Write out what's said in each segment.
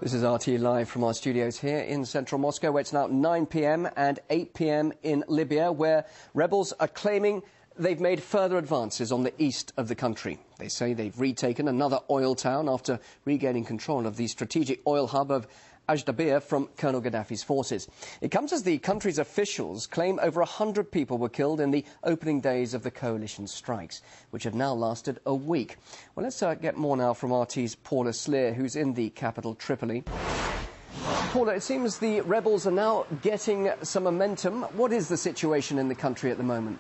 This is RT live from our studios here in central Moscow, where it's now 9 p.m. and 8 p.m. in Libya, where rebels are claiming they've made further advances on the east of the country. They say they've retaken another oil town after regaining control of the strategic oil hub of LYBIA from Colonel Gaddafi's forces. It comes as the country's officials claim over 100 people were killed in the opening days of the coalition strikes, which have now lasted a week. Well, let's get more now from RT's Paula Sleer, who's in the capital, Tripoli. Paula, it seems the rebels are now getting some momentum. What is the situation in the country at the moment?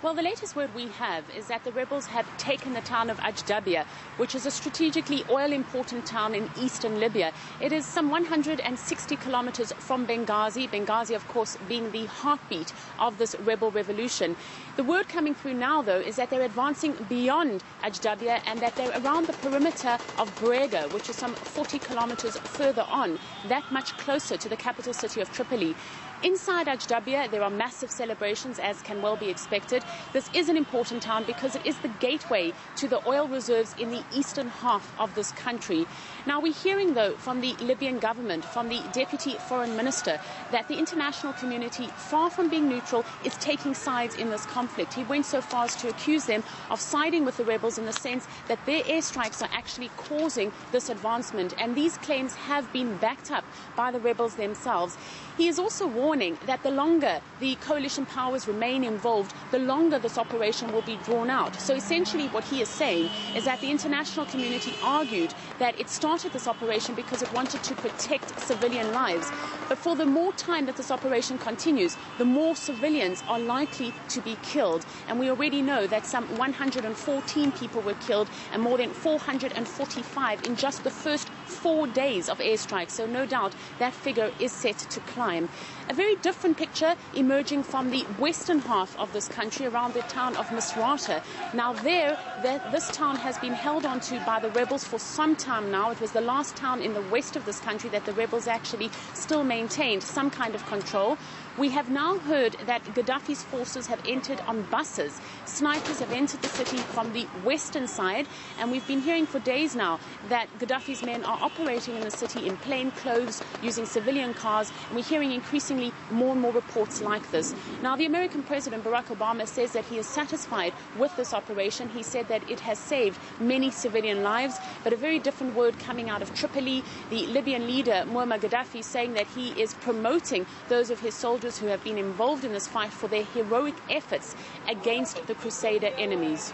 Well, the latest word we have is that the rebels have taken the town of LYBIA, which is a strategically oil-important town in eastern Libya. It is some 160 kilometers from Benghazi. Benghazi, of course, being the heartbeat of this rebel revolution. The word coming through now, though, is that they're advancing beyond LYBIA and that they're around the perimeter of Brega, which is some 40 kilometers further on, that much closer to the capital city of Tripoli. Inside LYBIA, there are massive celebrations, as can well be expected. This is an important town because it is the gateway to the oil reserves in the eastern half of this country. Now, we're hearing, though, from the Libyan government, from the deputy foreign minister, that the international community, far from being neutral, is taking sides in this conflict. He went so far as to accuse them of siding with the rebels in the sense that their airstrikes are actually causing this advancement. And these claims have been backed up by the rebels themselves. He is also warning that the longer the coalition powers remain involved, the longer this operation will be drawn out. So essentially what he is saying is that the international community argued that it started this operation because it wanted to protect civilian lives. But for the more time that this operation continues, the more civilians are likely to be killed. And we already know that some 114 people were killed and more than 445 in just the first 4 days of airstrikes. So no doubt that figure is set to climb. A very different picture emerging from the western half of this country, around the town of Misrata. Now this town has been held onto by the rebels for some time now. It was the last town in the west of this country that the rebels actually still maintained some kind of control. We have now heard that Gaddafi's forces have entered on buses. Snipers have entered the city from the western side, and we've been hearing for days now that Gaddafi's men are operating in the city in plain clothes, using civilian cars, and we're hearing increasingly more and more reports like this. Now, the American President Barack Obama says that he is satisfied with this operation. He said that it has saved many civilian lives, but a very different word coming out of Tripoli. The Libyan leader, Muammar Gaddafi, saying that he is promoting those of his soldiers who have been involved in this fight for their heroic efforts against the Crusader enemies.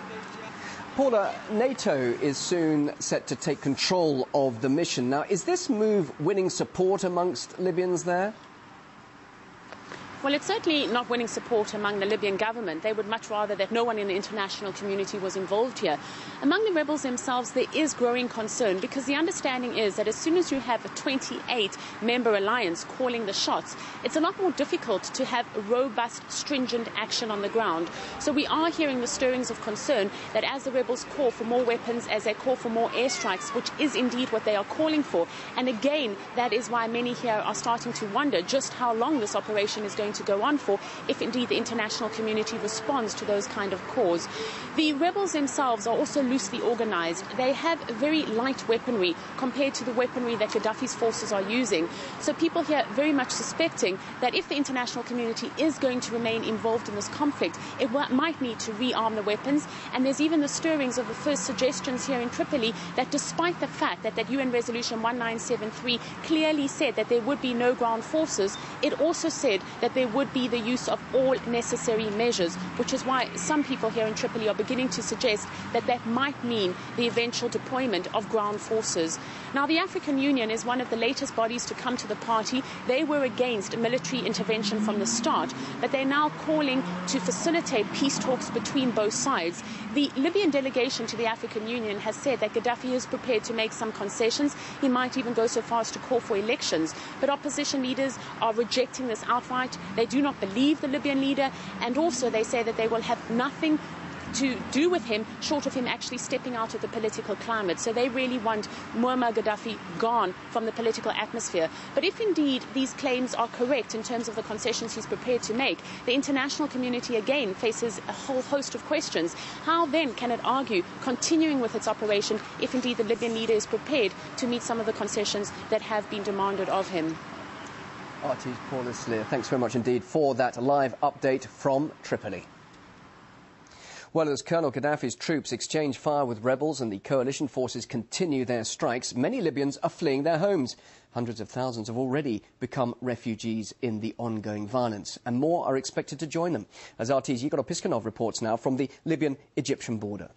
Paula, NATO is soon set to take control of the mission. Now, is this move winning support amongst Libyans there? Well, it's certainly not winning support among the Libyan government. They would much rather that no one in the international community was involved here. Among the rebels themselves, there is growing concern because the understanding is that as soon as you have a 28-member alliance calling the shots, it's a lot more difficult to have robust, stringent action on the ground. So we are hearing the stirrings of concern that as the rebels call for more weapons, as they call for more airstrikes, which is indeed what they are calling for. And again, that is why many here are starting to wonder just how long this operation is going to go on for, if indeed the international community responds to those kind of calls. The rebels themselves are also loosely organized. They have very light weaponry compared to the weaponry that Gaddafi's forces are using. So people here very much suspecting that if the international community is going to remain involved in this conflict, it might need to rearm the weapons. And there's even the stirrings of the first suggestions here in Tripoli that despite the fact that that UN Resolution 1973 clearly said that there would be no ground forces, it also said that there would be the use of all necessary measures, which is why some people here in Tripoli are beginning to suggest that that might mean the eventual deployment of ground forces. Now, the African Union is one of the latest bodies to come to the party. They were against military intervention from the start, but they're now calling to facilitate peace talks between both sides. The Libyan delegation to the African Union has said that Gaddafi is prepared to make some concessions. He might even go so far as to call for elections. But opposition leaders are rejecting this outright. They do not believe the Libyan leader, and also they say that they will have nothing to do with him, short of him actually stepping out of the political climate. So they really want Muammar Gaddafi gone from the political atmosphere. But if indeed these claims are correct in terms of the concessions he's prepared to make, the international community again faces a whole host of questions. How then can it argue continuing with its operation if indeed the Libyan leader is prepared to meet some of the concessions that have been demanded of him? RT's Paula Sleer, thanks very much indeed for that live update from Tripoli. Well, as Colonel Gaddafi's troops exchange fire with rebels and the coalition forces continue their strikes, many Libyans are fleeing their homes. Hundreds of thousands have already become refugees in the ongoing violence, and more are expected to join them. As RT's Igor Piskunov reports now from the Libyan-Egyptian border.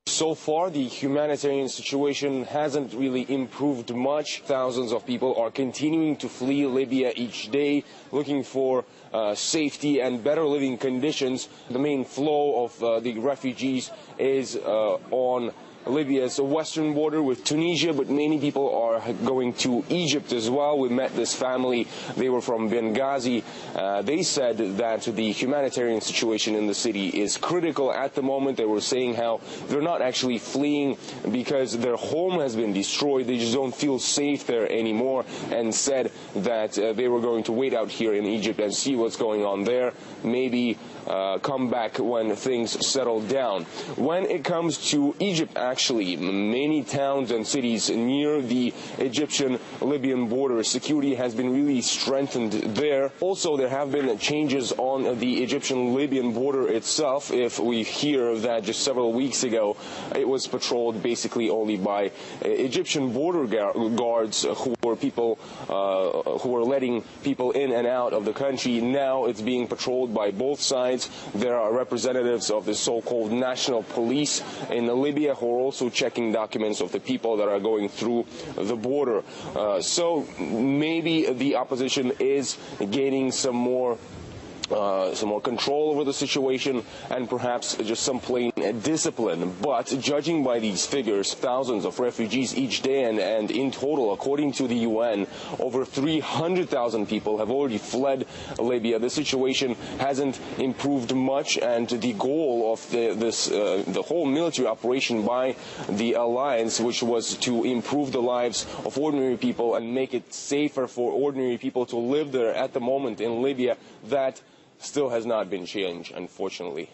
So far, the humanitarian situation hasn't really improved much. Thousands of people are continuing to flee Libya each day, looking for safety and better living conditions. The main flow of the refugees is on Libya's western border with Tunisia, but many people are going to Egypt as well. We met this family. They were from Benghazi. They said that the humanitarian situation in the city is critical at the moment. They were saying how they're not actually fleeing because their home has been destroyed. They just don't feel safe there anymore, and said that they were going to wait out here in Egypt and see what's going on there. Maybe come back when things settle down. When it comes to Egypt, actually, many towns and cities near the Egyptian-Libyan border, security has been really strengthened there. Also, there have been changes on the Egyptian-Libyan border itself. If we hear that just several weeks ago, it was patrolled basically only by Egyptian border guards who were people who were letting people in and out of the country. Now it's being patrolled by both sides. There are representatives of the so-called national police in Libya who are also checking documents of the people that are going through the border. So maybe the opposition is gaining some more control over the situation, and perhaps just some plain discipline. But judging by these figures, thousands of refugees each day, and in total, according to the UN, over 300,000 people have already fled Libya. The situation hasn't improved much, and the goal of the whole military operation by the alliance, which was to improve the lives of ordinary people and make it safer for ordinary people to live there at the moment in Libya, that still has not been changed, unfortunately.